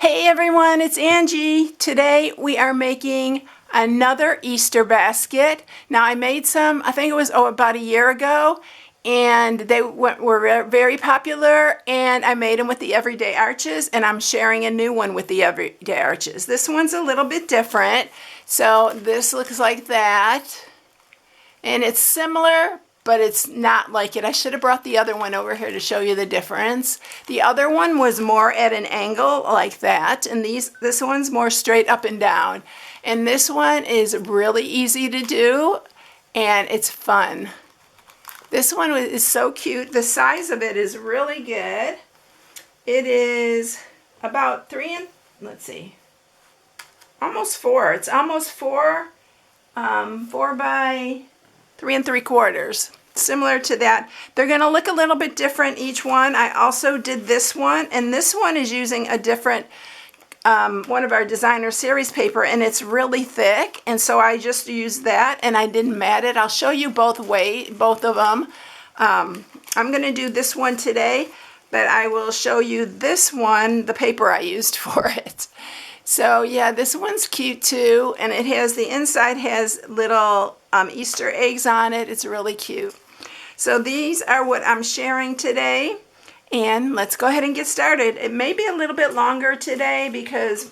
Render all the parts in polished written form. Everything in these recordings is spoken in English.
Hey everyone, it's Angie. Today we are making another Easter basket. Now I made some, I think it was about a year ago, and they were very popular, and I made them with the everyday arches, and I'm sharing a new one with the everyday arches. This one's a little bit different. So this looks like that, and it's similar, but it's not like it. I should have brought the other one over here to show you the difference. The other one was more at an angle like that, and this one's more straight up and down. And this one is really easy to do, and it's fun. This one is so cute. The size of it is really good. It is about almost 4. It's almost 4 by 3 3/4, similar to that. They're going to look a little bit different, each one. I also did this one, and this one is using a different one of our designer series paper, and it's really thick, and so I just used that, and I didn't mat it. I'll show you both of them. I'm going to do this one today, but I will show you this one, the paper I used for it. So yeah, this one's cute too, and it has, the inside has little Easter eggs on it. It's really cute. So these are what I'm sharing today, and let's go ahead and get started. It may be a little bit longer today because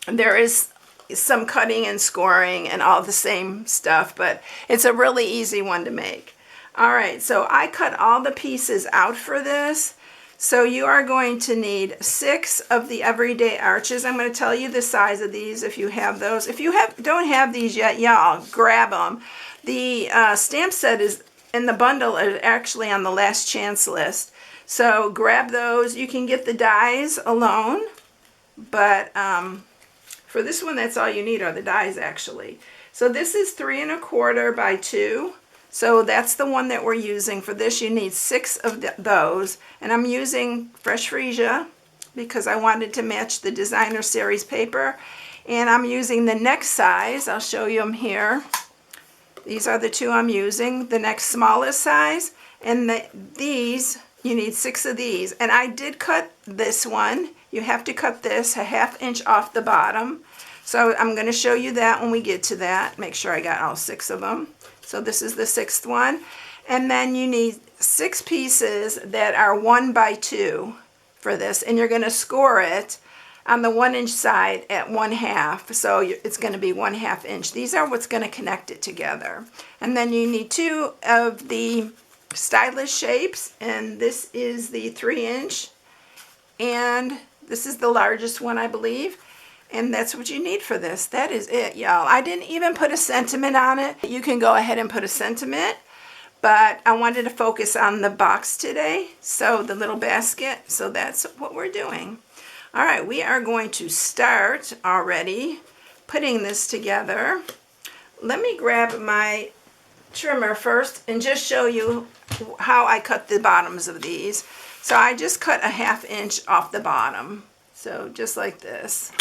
there is some cutting and scoring and all the same stuff, but it's a really easy one to make. All right, so I cut all the pieces out for this. So you are going to need 6 of the everyday arches. I'm going to tell you the size of these if you have those. If you don't have these yet, y'all, grab them. The stamp set is in the bundle, is actually on the last chance list. So grab those. You can get the dies alone, but for this one, that's all you need are the dies actually. So this is 3 1/4 by 2. So that's the one that we're using. For this, you need 6 of those. And I'm using fresh freesia because I wanted to match the designer series paper. And I'm using the next size. I'll show you them here. These are the 2 I'm using. The next smallest size. And these, you need 6 of these. And I did cut this one. You have to cut this a 1/2 inch off the bottom. So I'm going to show you that when we get to that. Make sure I got all 6 of them. So this is the 6th one. And then you need 6 pieces that are 1 by 2 for this. And you're going to score it on the 1 inch side at 1/2. So it's going to be 1/2 inch. These are what's going to connect it together. And then you need 2 of the stylish shapes. And this is the 3 inch. And this is the largest one, I believe. And that's what you need for this. That is it, y'all. I didn't even put a sentiment on it. You can go ahead and put a sentiment, but I wanted to focus on the box today, so the little basket. So that's what we're doing. All right, we are going to start already putting this together. Let me grab my trimmer first and just show you how I cut the bottoms of these. So I just cut a 1/2 inch off the bottom. So just like this.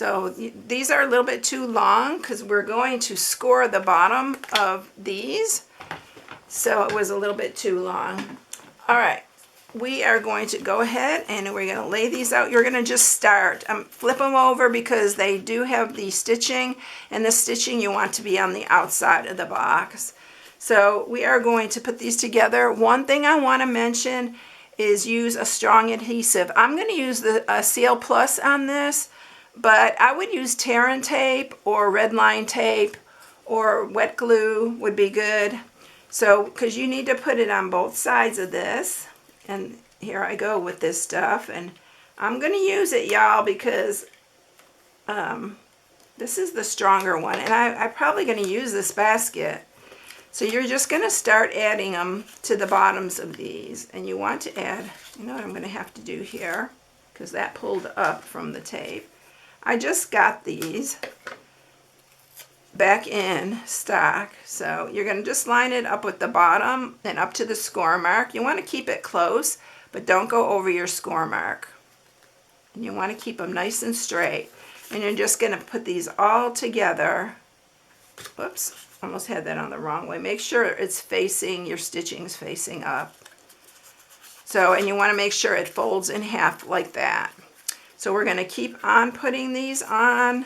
So these are a little bit too long because we're going to score the bottom of these. So it was a little bit too long. All right, we are going to go ahead and we're going to lay these out. You're going to just start. Flip them over because they do have the stitching, and the stitching you want to be on the outside of the box. So we are going to put these together. One thing I want to mention is use a strong adhesive. I'm going to use the CL Plus on this, but I would use tear and tape or red line tape or wet glue would be good. So, because you need to put it on both sides of this. And here I go with this stuff. And I'm going to use it, y'all, because this is the stronger one. And I'm probably going to use this basket. So you're just going to start adding them to the bottoms of these. And you want to add, you know what I'm going to have to do here, because that pulled up from the tape. I just got these back in stock. So you're going to just line it up with the bottom and up to the score mark. You want to keep it close, but don't go over your score mark. And you want to keep them nice and straight. And you're just going to put these all together. Whoops, almost had that on the wrong way. Make sure it's facing, your stitching's facing up. So, and you want to make sure it folds in half like that. So we're going to keep on putting these on.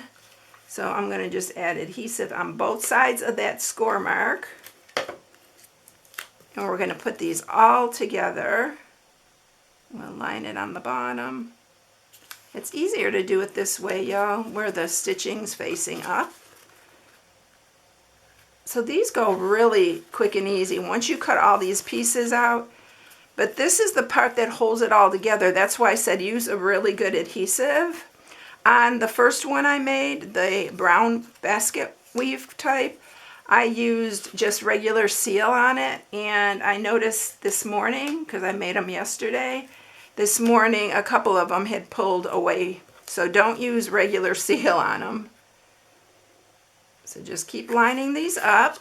So I'm going to just add adhesive on both sides of that score mark. And we're going to put these all together. We'll line it on the bottom. It's easier to do it this way, y'all, where the stitching's facing up. So these go really quick and easy once you cut all these pieces out. But this is the part that holds it all together. That's why I said use a really good adhesive. On the first one I made, the brown basket weave type, I used just regular seal on it. And I noticed this morning, because I made them yesterday, this morning a couple of them had pulled away. So don't use regular seal on them. So just keep lining these up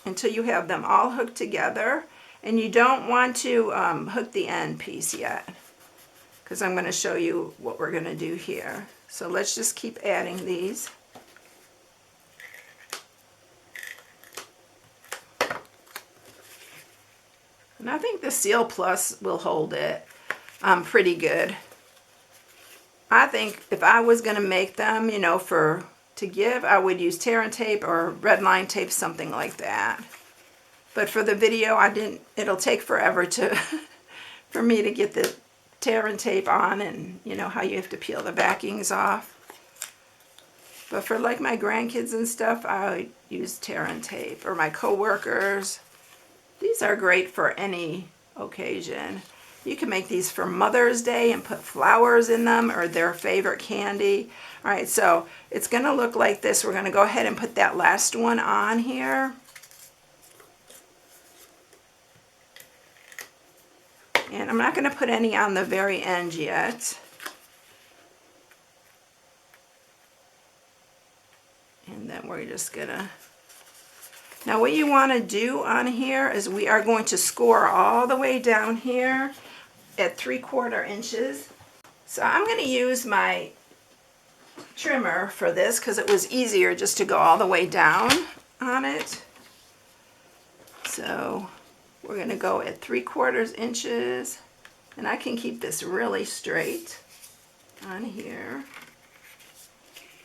until you have them all hooked together. And you don't want to hook the end piece yet, because I'm going to show you what we're going to do here. So let's just keep adding these. And I think the Seal Plus will hold it pretty good. I think if I was going to make them, you know, to give, I would use tear and tape or red line tape, something like that. But for the video, it'll take forever for me to get the tear and tape on, and you know how you have to peel the backings off. But for like my grandkids and stuff, I use tear and tape, or my coworkers. These are great for any occasion. You can make these for Mother's Day and put flowers in them, or their favorite candy. All right, so it's going to look like this. We're going to go ahead and put that last one on here. And I'm not going to put any on the very end yet. And then we're just going to... Now what you want to do on here is we are going to score all the way down here at 3/4 inches. So I'm going to use my trimmer for this because it was easier just to go all the way down on it. So we're going to go at 3/4 inches, and I can keep this really straight on here.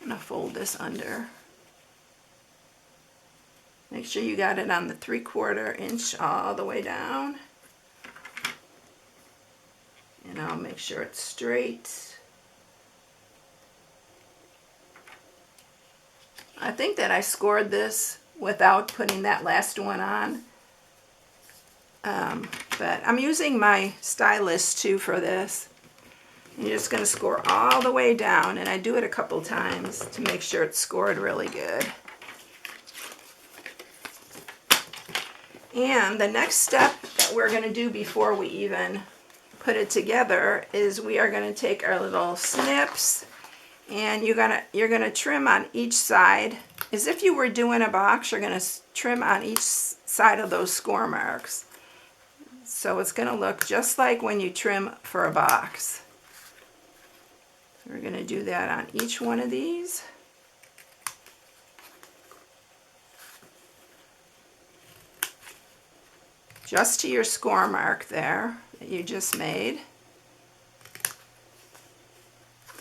I'm going to fold this under. Make sure you got it on the 3/4 inch all the way down. And I'll make sure it's straight. I think that I scored this without putting that last one on. But I'm using my stylus too for this. You're just going to score all the way down, and I do it a couple times to make sure it's scored really good. And the next step that we're going to do before we even put it together is we are going to take our little snips, and you're going to trim on each side. As if you were doing a box, you're going to trim on each side of those score marks. So it's going to look just like when you trim for a box. We're going to do that on each one of these. Just to your score mark there that you just made.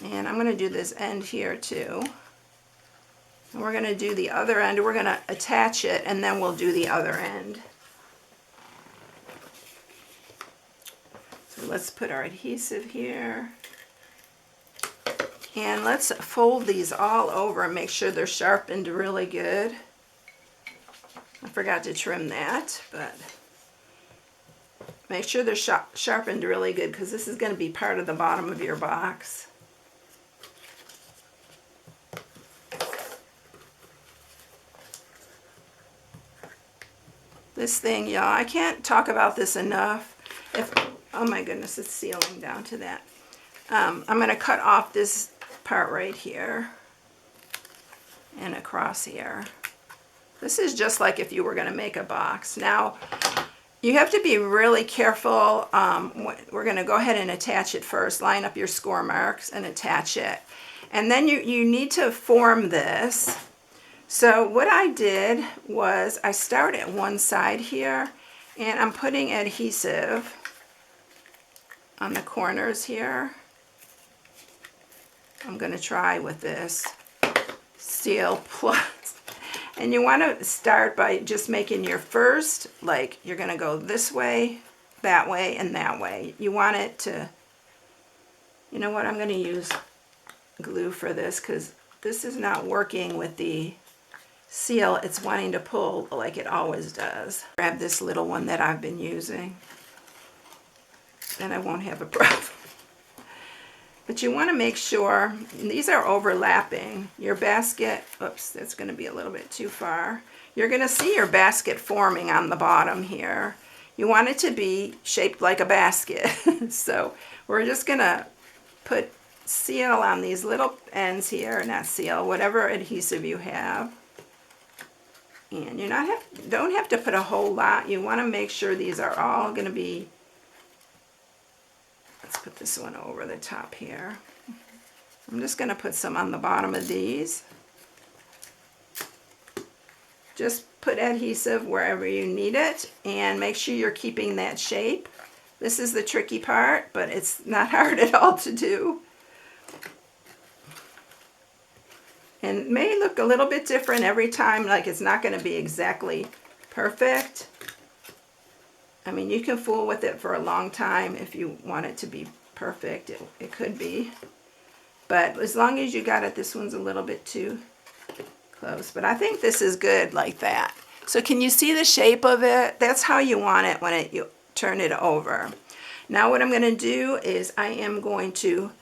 And I'm going to do this end here too. And we're going to do the other end. We're going to attach it, and then we'll do the other end. So let's put our adhesive here. And let's fold these all over and make sure they're sharpened really good. I forgot to trim that, but make sure they're sharpened really good, because this is going to be part of the bottom of your box. This thing, y'all, I can't talk about this enough. Oh my goodness, it's sealing down to that. I'm going to cut off this part right here and across here. This is just like if you were going to make a box. Now, you have to be really careful. We're going to go ahead and attach it first. Line up your score marks and attach it. And then you need to form this. So what I did was I start at one side here, and I'm putting adhesive on the corners here. I'm going to try with this Seal Plus. And you want to start by just making your first, like you're going to go this way, that way, and that way. You want it to, you know what, I'm going to use glue for this because this is not working with the seal. It's wanting to pull like it always does. Grab this little one that I've been using, and I won't have a problem. But you want to make sure these are overlapping. Your basket, oops, that's going to be a little bit too far. You're going to see your basket forming on the bottom here. You want it to be shaped like a basket. So we're just going to put seal on these little ends here, not seal, whatever adhesive you have. And you don't have to put a whole lot. You want to make sure these are all going to be. Let's put this one over the top here. I'm just going to put some on the bottom of these. Just put adhesive wherever you need it and make sure you're keeping that shape. This is the tricky part, but it's not hard at all to do. And it may look a little bit different every time, like it's not going to be exactly perfect. I mean, you can fool with it for a long time if you want it to be perfect. It could be. But as long as you got it, this one's a little bit too close. But I think this is good like that. So can you see the shape of it? That's how you want it when you turn it over. Now what I'm going to do is I am going to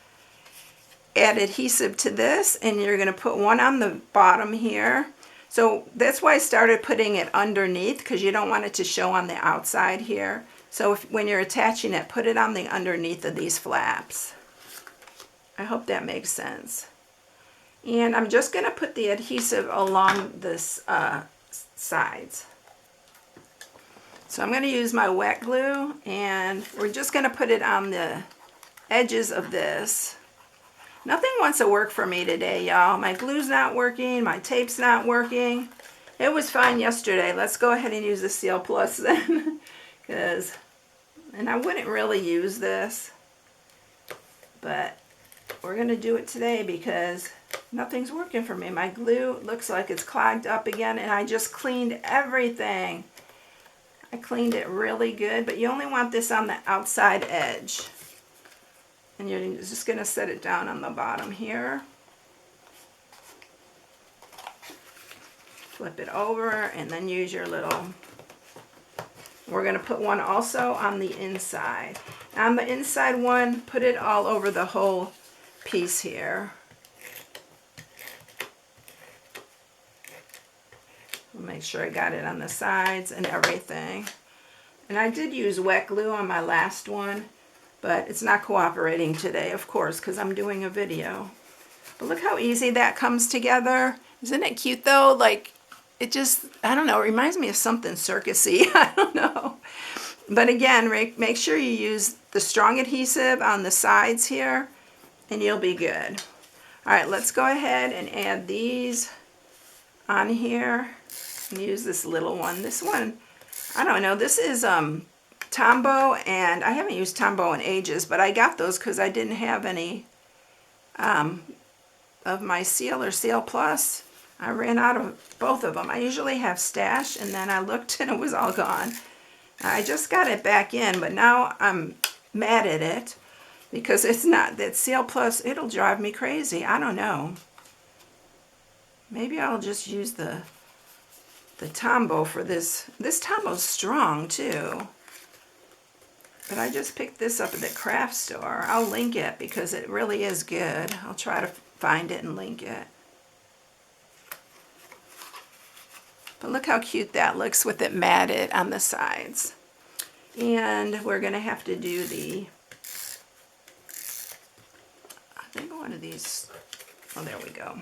add adhesive to this, and you're going to put one on the bottom here. So that's why I started putting it underneath, because you don't want it to show on the outside here. So when you're attaching it, put it on the underneath of these flaps. I hope that makes sense. And I'm just going to put the adhesive along this sides. So I'm going to use my wet glue, and we're just going to put it on the edges of this. Nothing wants to work for me today, y'all. My glue's not working. My tape's not working. It was fine yesterday. Let's go ahead and use the Seal Plus then. And I wouldn't really use this, but we're going to do it today because nothing's working for me. My glue looks like it's clogged up again, and I just cleaned everything. I cleaned it really good, but you only want this on the outside edge. And you're just going to set it down on the bottom here. Flip it over and then use your little. We're going to put one also on the inside. On the inside one, put it all over the whole piece here. Make sure I got it on the sides and everything. And I did use wet glue on my last one, but it's not cooperating today, of course, because I'm doing a video. But look how easy that comes together. Isn't it cute though? Like, it just, I don't know, it reminds me of something circusy. I don't know. But again, make sure you use the strong adhesive on the sides here, and you'll be good. All right, let's go ahead and add these on here. And use this little one. This one, I don't know, this is Tombow, and I haven't used Tombow in ages, but I got those because I didn't have any of my Seal or Seal Plus. I ran out of both of them. I usually have stash, and then I looked and it was all gone. I just got it back in, but now I'm mad at it because it's not, that Seal Plus, it'll drive me crazy. I don't know. Maybe I'll just use the Tombow for this. This Tombow's strong too. But I just picked this up at the craft store. I'll link it because it really is good. I'll try to find it and link it. But look how cute that looks with it matted on the sides. And we're going to have to do the, I think one of these, oh, there we go.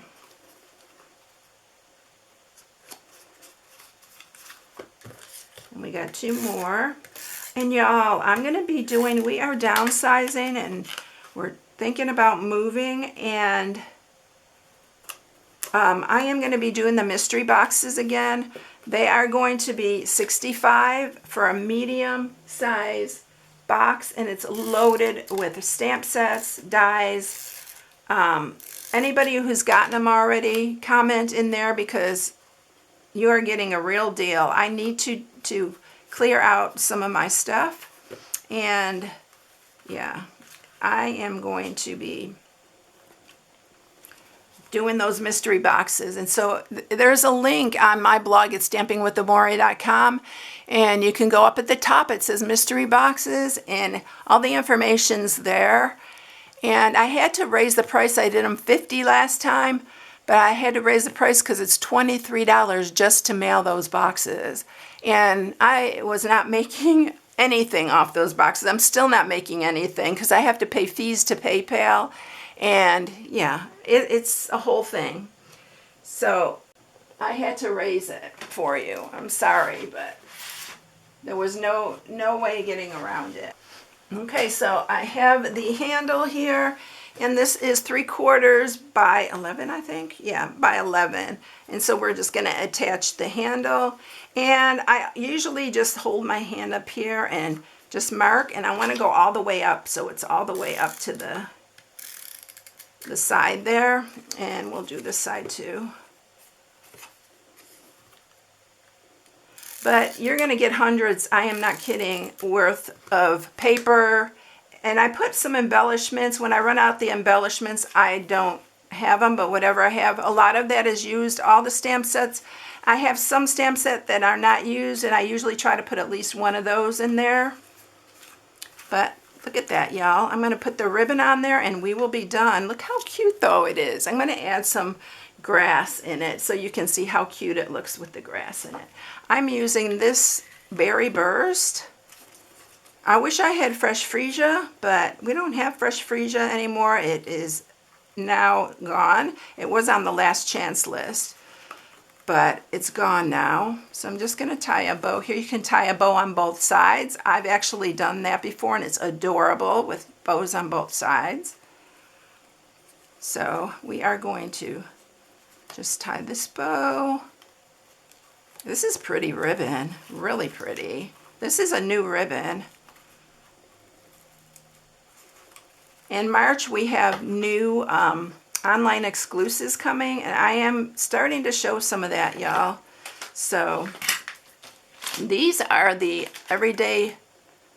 And we got two more. And y'all, I'm going to be doing, we are downsizing and we're thinking about moving, and I am going to be doing the mystery boxes again. They are going to be $65 for a medium size box, and it's loaded with stamp sets, dies. Anybody who's gotten them already, comment in there because you are getting a real deal. I need to clear out some of my stuff, and yeah, I am going to be doing those mystery boxes. And so there's a link on my blog at stampingwiththemore.com, and you can go up at the top. It says mystery boxes, and all the information's there. And I had to raise the price. I did them $50 last time, but I had to raise the price because it's $23 just to mail those boxes. And I was not making anything off those boxes. I'm still not making anything because I have to pay fees to PayPal. And yeah, it's a whole thing. So I had to raise it for you. I'm sorry, but there was no way getting around it. Okay, so I have the handle here, and this is 3/4 by 11, I think. Yeah, by 11. And so we're just going to attach the handle. And I usually just hold my hand up here and just mark, and I want to go all the way up, so it's all the way up to the side there, and we'll do this side too. But you're going to get hundreds, I am not kidding, worth of paper. And I put some embellishments. When I run out the embellishments, I don't have them, but whatever I have, a lot of that is used. All the stamp sets, I have some stamp set that are not used, and I usually try to put at least one of those in there. But look at that, y'all. I'm going to put the ribbon on there, and we will be done. Look how cute, though, it is. I'm going to add some grass in it so you can see how cute it looks with the grass in it. I'm using this Berry Burst. I wish I had fresh freesia, but we don't have fresh freesia anymore. It is now gone. It was on the last chance list, but it's gone now. So I'm just going to tie a bow here. You can tie a bow on both sides. I've actually done that before, and it's adorable with bows on both sides. So we are going to just tie this bow. This is pretty ribbon, really pretty. This is a new ribbon. In March, we have new online exclusives coming, and I am starting to show some of that, y'all. So these are the everyday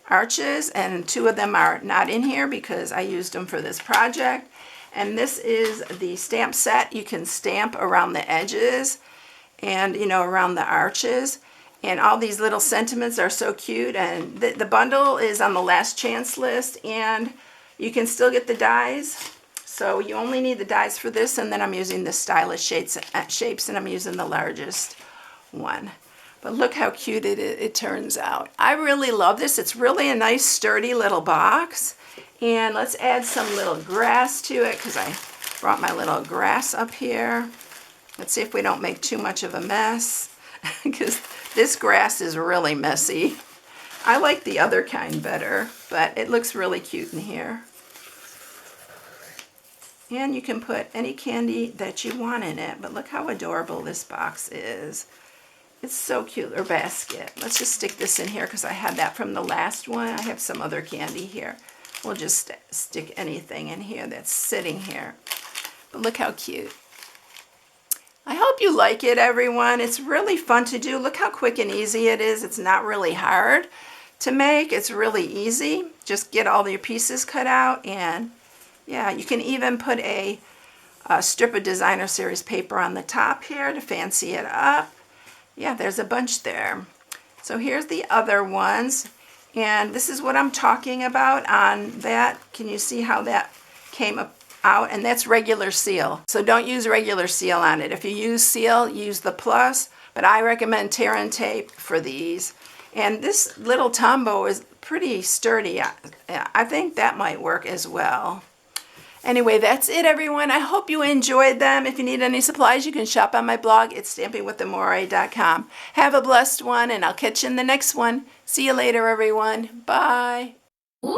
arches, and 2 of them are not in here because I used them for this project. And this is the stamp set. You can stamp around the edges and, you know, around the arches. And all these little sentiments are so cute. And the bundle is on the last chance list, and you can still get the dies. So you only need the dies for this, and then I'm using the stylish shapes, and I'm using the largest one. But look how cute it turns out. I really love this. It's really a nice, sturdy little box. And let's add some little grass to it because I brought my little grass up here. Let's see if we don't make too much of a mess because this grass is really messy. I like the other kind better, but it looks really cute in here. And you can put any candy that you want in it, but look how adorable this box is. It's so cute, or basket. Let's just stick this in here because I had that from the last one. I have some other candy here. We'll just stick anything in here that's sitting here. But look how cute. I hope you like it, everyone. It's really fun to do. Look how quick and easy it is. It's not really hard to make. It's really easy. Just get all your pieces cut out, and yeah, you can even put a strip of designer series paper on the top here to fancy it up. Yeah, there's a bunch there. So here's the other ones, and this is what I'm talking about on that. Can you see how that came out? And that's regular seal. So don't use regular seal on it. If you use seal, use the plus, but I recommend tear and tape for these. And this little Tombow is pretty sturdy. I think that might work as well. Anyway, that's it, everyone. I hope you enjoyed them. If you need any supplies, you can shop on my blog at stampingwiththemore.com. Have a blessed one, and I'll catch you in the next one. See you later, everyone. Bye. Woo!